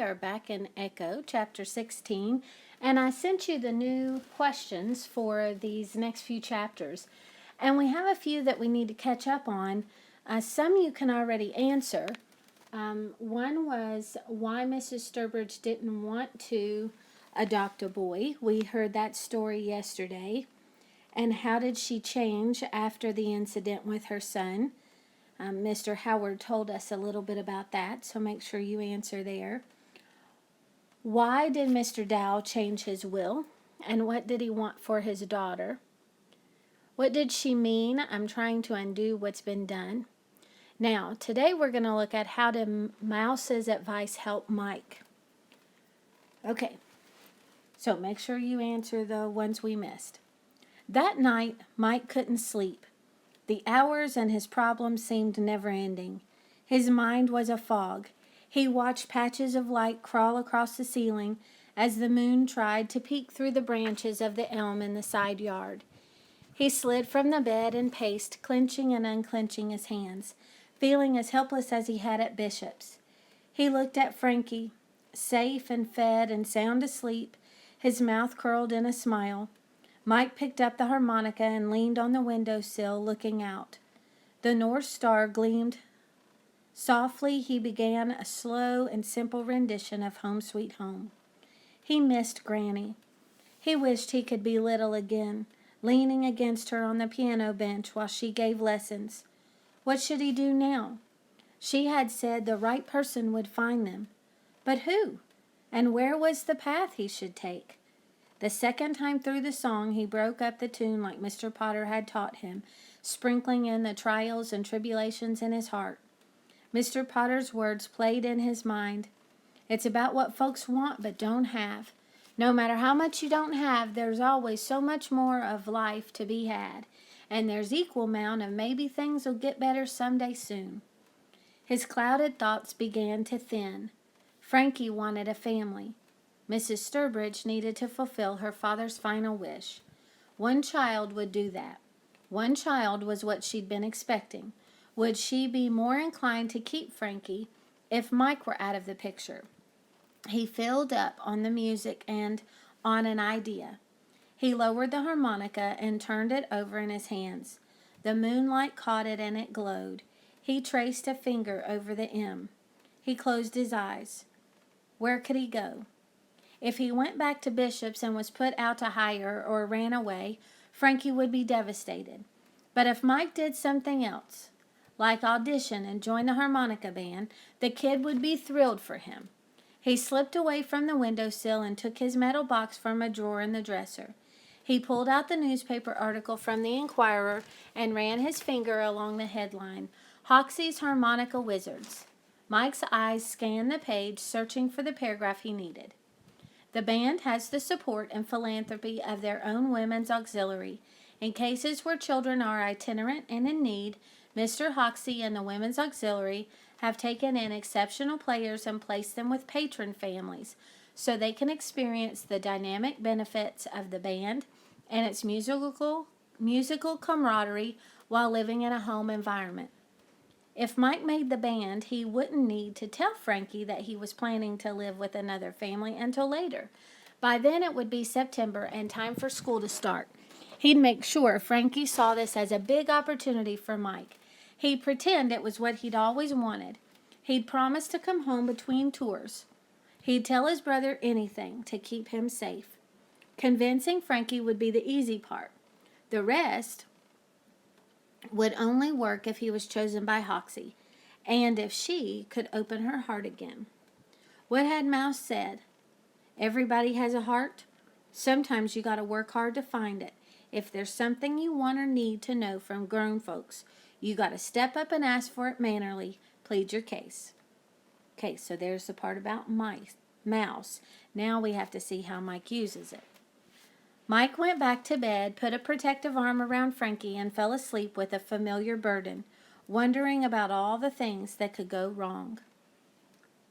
we are back in Echo, chapter 16, and I sent you the new questions for these next few chapters. And we have a few that we need to catch up on. Some you can already answer. One was why Mrs. Sturbridge didn't want to adopt a boy. We heard that story yesterday. And how did she change after the incident with her son? Mr. Howard told us a little bit about that, so make sure you answer there. Why did Mr. Dow change his will? And what did he want for his daughter? What did she mean? I'm trying to undo what's been done. Now, today we're going to look at how did Mouse's advice help Mike. Okay, so make sure you answer the ones we missed. That night, Mike couldn't sleep. The hours and his problems seemed never-ending. His mind was a fog. He watched patches of light crawl across the ceiling as the moon tried to peek through the branches of the elm in the side yard. He slid from the bed and paced, clenching and unclenching his hands, feeling as helpless as he had at Bishop's. He looked at Frankie, safe and fed and sound asleep, his mouth curled in a smile. Mike picked up the harmonica and leaned on the windowsill, looking out. The North Star gleamed. Softly, he began a slow and simple rendition of Home Sweet Home. He missed Granny. He wished he could be little again, leaning against her on the piano bench while she gave lessons. What should he do now? She had said the right person would find them. But who? And where was the path he should take? The second time through the song, he broke up the tune like Mr. Potter had taught him, sprinkling in the trials and tribulations in his heart. Mr. Potter's words played in his mind. It's about what folks want but don't have. No matter how much you don't have, there's always so much more of life to be had. And there's equal amount of maybe things will get better someday soon. His clouded thoughts began to thin. Frankie wanted a family. Mrs. Sturbridge needed to fulfill her father's final wish. One child would do that. One child was what she'd been expecting. Would she be more inclined to keep Frankie if Mike were out of the picture? He filled up on the music and on an idea. He lowered the harmonica and turned it over in his hands. The moonlight caught it and it glowed. He traced a finger over the M. He closed his eyes. Where could he go? If he went back to Bishop's and was put out to hire or ran away, Frankie would be devastated. But if Mike did something else, like audition and join the harmonica band, the kid would be thrilled for him. He slipped away from the windowsill and took his metal box from a drawer in the dresser. He pulled out the newspaper article from the Inquirer and ran his finger along the headline, Hoxie's Harmonica Wizards. Mike's eyes scanned the page, searching for the paragraph he needed. The band has the support and philanthropy of their own women's auxiliary. In cases where children are itinerant and in need, Mr. Hoxie and the Women's Auxiliary have taken in exceptional players and placed them with patron families so they can experience the dynamic benefits of the band and its musical camaraderie while living in a home environment. If Mike made the band, he wouldn't need to tell Frankie that he was planning to live with another family until later. By then it would be September and time for school to start. He'd make sure Frankie saw this as a big opportunity for Mike. He'd pretend it was what he'd always wanted. He'd promise to come home between tours. He'd tell his brother anything to keep him safe. Convincing Frankie would be the easy part. The rest would only work if he was chosen by Hoxie, and if she could open her heart again. What had Mouse said? Everybody has a heart. Sometimes you gotta work hard to find it. If there's something you want or need to know from grown folks, you gotta step up and ask for it mannerly. Plead your case. Okay, so there's the part about Mouse. Now we have to see how Mike uses it. Mike went back to bed, put a protective arm around Frankie, and fell asleep with a familiar burden, wondering about all the things that could go wrong.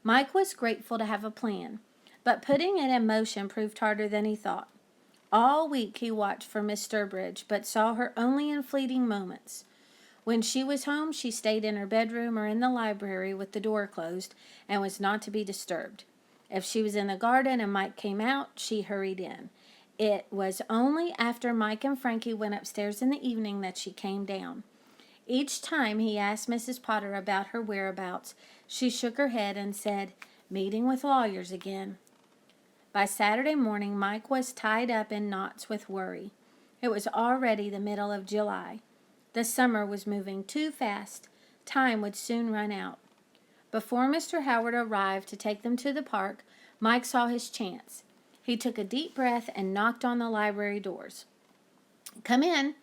Mike was grateful to have a plan, but putting it in motion proved harder than he thought. All week he watched for Miss Sturbridge, but saw her only in fleeting moments. When she was home, she stayed in her bedroom or in the library with the door closed and was not to be disturbed. If she was in the garden and Mike came out, she hurried in. It was only after Mike and Frankie went upstairs in the evening that she came down. Each time he asked Mrs. Potter about her whereabouts, she shook her head and said, "Meeting with lawyers again." By Saturday morning, Mike was tied up in knots with worry. It was already the middle of July. The summer was moving too fast. Time would soon run out. Before Mr. Howard arrived to take them to the park, Mike saw his chance. He took a deep breath and knocked on the library doors. "Come in."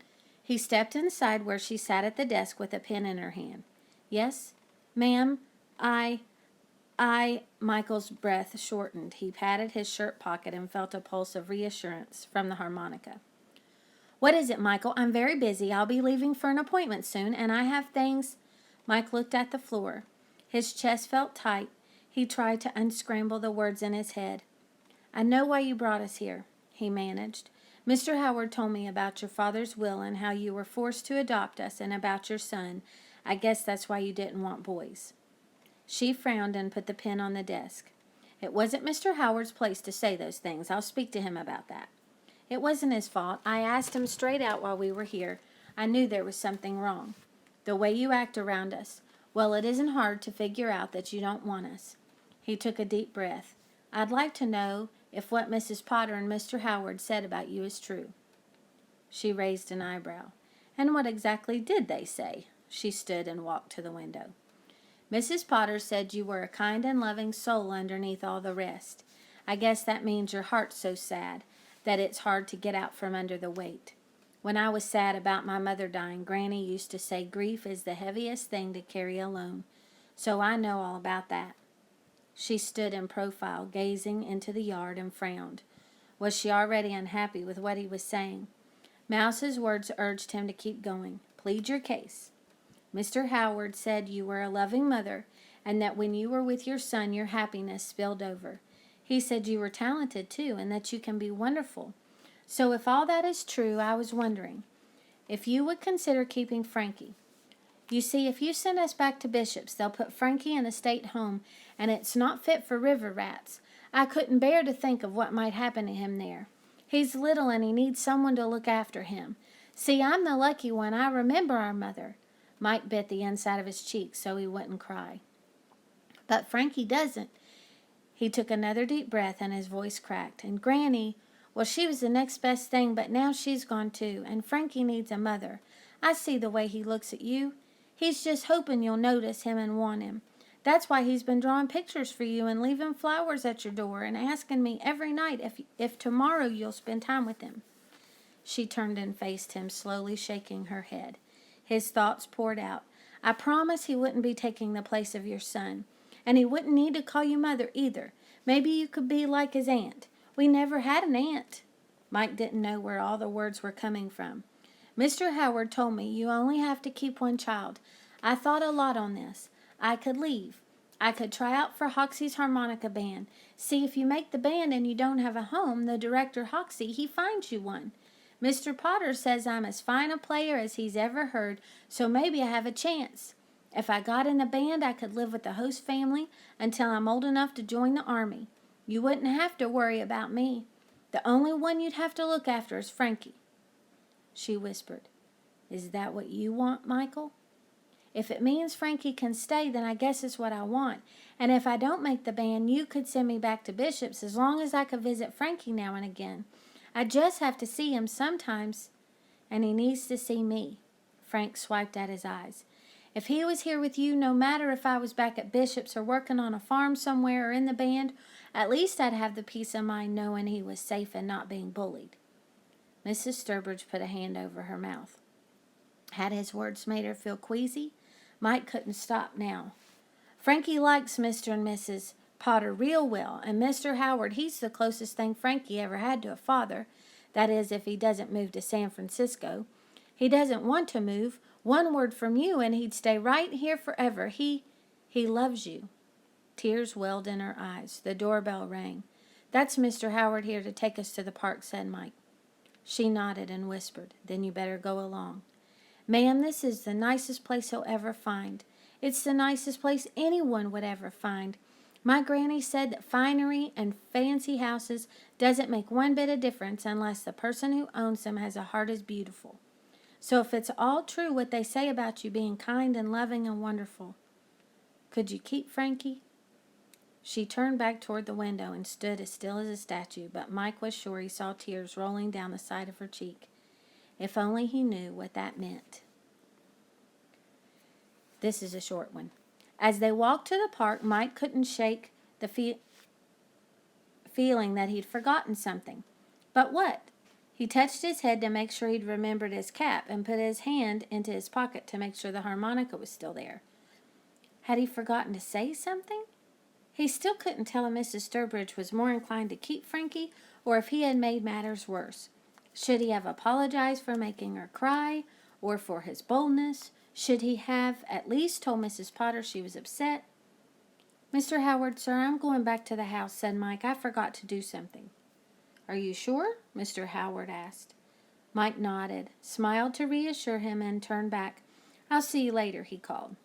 He stepped inside where she sat at the desk with a pen in her hand. "Yes, ma'am, Michael's breath shortened. He patted his shirt pocket and felt a pulse of reassurance from the harmonica. "What is it, Michael? I'm very busy. I'll be leaving for an appointment soon, and I have things—" Mike looked at the floor. His chest felt tight. He tried to unscramble the words in his head. "I know why you brought us here," he managed. "Mr. Howard told me about your father's will and how you were forced to adopt us, and about your son. I guess that's why you didn't want boys." She frowned and put the pen on the desk. "It wasn't Mr. Howard's place to say those things. I'll speak to him about that. It wasn't his fault. I asked him straight out while we were here. I knew there was something wrong. The way you act around us. Well, it isn't hard to figure out that you don't want us." He took a deep breath. "I'd like to know if what Mrs. Potter and Mr. Howard said about you is true." She raised an eyebrow. "And what exactly did they say?" She stood and walked to the window. "Mrs. Potter said you were a kind and loving soul underneath all the rest. I guess that means your heart's so sad that it's hard to get out from under the weight. When I was sad about my mother dying, Granny used to say grief is the heaviest thing to carry alone. So I know all about that." She stood in profile, gazing into the yard, and frowned. Was she already unhappy with what he was saying? Mouse's words urged him to keep going. "Plead your case." "Mr. Howard said you were a loving mother, and that when you were with your son, your happiness spilled over. He said you were talented, too, and that you can be wonderful. So if all that is true, I was wondering if you would consider keeping Frankie. You see, if you send us back to Bishop's, they'll put Frankie in a state home, and it's not fit for river rats. I couldn't bear to think of what might happen to him there. He's little, and he needs someone to look after him. See, I'm the lucky one. I remember our mother." Mike bit the inside of his cheek so he wouldn't cry. "But Frankie doesn't." He took another deep breath, and his voice cracked. "And Granny, well, she was the next best thing, but now she's gone too, and Frankie needs a mother. I see the way he looks at you. He's just hoping you'll notice him and want him. That's why he's been drawing pictures for you and leaving flowers at your door and asking me every night if tomorrow you'll spend time with him." She turned and faced him, slowly shaking her head. His thoughts poured out. "I promised he wouldn't be taking the place of your son. And he wouldn't need to call you mother either. Maybe you could be like his aunt. We never had an aunt." Mike didn't know where all the words were coming from. "Mr. Howard told me you only have to keep one child. I thought a lot on this. I could leave. I could try out for Hoxie's harmonica band. See, if you make the band and you don't have a home, the director Hoxie, he finds you one. Mr. Potter says I'm as fine a player as he's ever heard, so maybe I have a chance. If I got in a band, I could live with the host family until I'm old enough to join the army. You wouldn't have to worry about me. The only one you'd have to look after is Frankie." She whispered, "Is that what you want, Michael?" "If it means Frankie can stay, then I guess it's what I want. And if I don't make the band, you could send me back to Bishop's as long as I could visit Frankie now and again. I just have to see him sometimes, and he needs to see me." Frank swiped at his eyes. "If he was here with you, no matter if I was back at Bishop's or working on a farm somewhere or in the band, at least I'd have the peace of mind knowing he was safe and not being bullied." Mrs. Sturbridge put a hand over her mouth. Had his words made her feel queasy? Mike couldn't stop now. "Frankie likes Mr. and Mrs. Potter real well, and Mr. Howard, he's the closest thing Frankie ever had to a father. That is, if he doesn't move to San Francisco. He doesn't want to move. One word from you, and he'd stay right here forever. He loves you." Tears welled in her eyes. The doorbell rang. "That's Mr. Howard here to take us to the park," said Mike. She nodded and whispered, "Then you better go along." "Ma'am, this is the nicest place he'll ever find. It's the nicest place anyone would ever find. My granny said that finery and fancy houses doesn't make one bit of difference unless the person who owns them has a heart as beautiful. So if it's all true what they say about you being kind and loving and wonderful, could you keep Frankie?" She turned back toward the window and stood as still as a statue, but Mike was sure he saw tears rolling down the side of her cheek. If only he knew what that meant. This is a short one. As they walked to the park, Mike couldn't shake the feeling that he'd forgotten something. But what? He touched his head to make sure he'd remembered his cap and put his hand into his pocket to make sure the harmonica was still there. Had he forgotten to say something? He still couldn't tell if Mrs. Sturbridge was more inclined to keep Frankie or if he had made matters worse. Should he have apologized for making her cry or for his boldness? Should he have at least told Mrs. Potter she was upset? "Mr. Howard, sir, I'm going back to the house," said Mike. "I forgot to do something." "Are you sure?" Mr. Howard asked. Mike nodded, smiled to reassure him, and turned back. "I'll see you later," he called.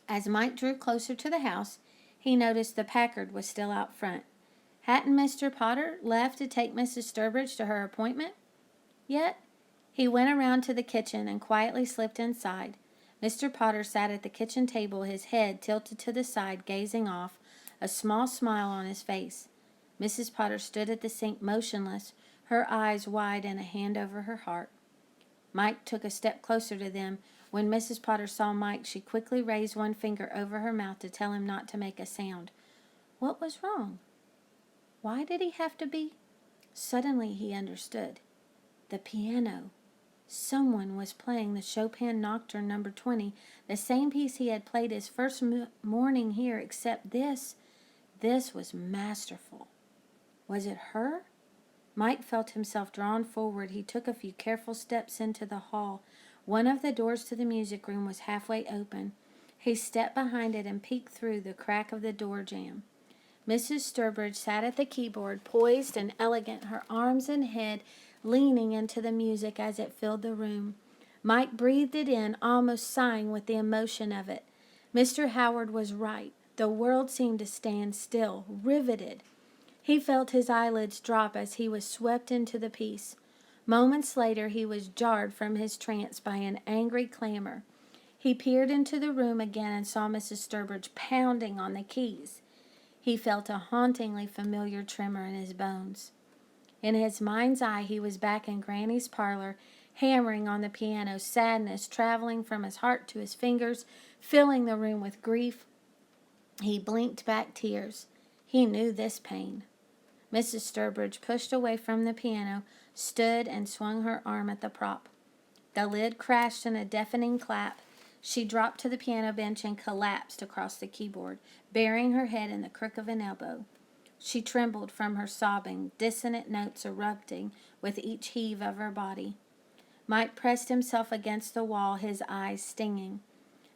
As Mike drew closer to the house, he noticed the Packard was still out front. Hadn't Mr. Potter left to take Mrs. Sturbridge to her appointment yet? He went around to the kitchen and quietly slipped inside. Mr. Potter sat at the kitchen table, his head tilted to the side, gazing off, a small smile on his face. Mrs. Potter stood at the sink motionless, her eyes wide and a hand over her heart. Mike took a step closer to them. When Mrs. Potter saw Mike, she quickly raised one finger over her mouth to tell him not to make a sound. What was wrong? Why did he have to be? Suddenly he understood. The piano. Someone was playing the Chopin Nocturne No. 20, the same piece he had played his first morning here, except this was masterful. Was it her? Mike felt himself drawn forward. He took a few careful steps into the hall. One of the doors to the music room was halfway open. He stepped behind it and peeked through the crack of the door jamb. Mrs. Sturbridge sat at the keyboard, poised and elegant, her arms and head leaning into the music as it filled the room. Mike breathed it in, almost sighing with the emotion of it. Mr. Howard was right. The world seemed to stand still, riveted. He felt his eyelids drop as he was swept into the piece. Moments later, he was jarred from his trance by an angry clamor. He peered into the room again and saw Mrs. Sturbridge pounding on the keys. He felt a hauntingly familiar tremor in his bones. In his mind's eye, he was back in Granny's parlor, hammering on the piano, sadness traveling from his heart to his fingers, filling the room with grief. He blinked back tears. He knew this pain. Mrs. Sturbridge pushed away from the piano, stood and swung her arm at the prop. The lid crashed in a deafening clap. She dropped to the piano bench and collapsed across the keyboard, burying her head in the crook of an elbow. She trembled from her sobbing, dissonant notes erupting with each heave of her body. Mike pressed himself against the wall, his eyes stinging.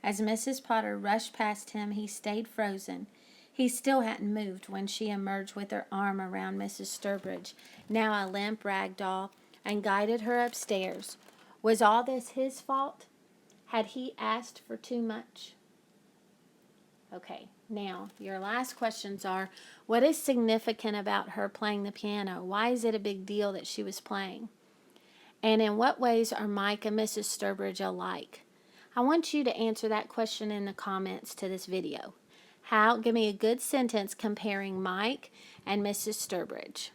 As Mrs. Potter rushed past him, he stayed frozen. He still hadn't moved when she emerged with her arm around Mrs. Sturbridge, now a limp rag doll, and guided her upstairs. Was all this his fault? Had he asked for too much? Okay, now your last questions are, what is significant about her playing the piano? Why is it a big deal that she was playing? And in what ways are Mike and Mrs. Sturbridge alike? I want you to answer that question in the comments to this video. Give me a good sentence comparing Mike and Mrs. Sturbridge.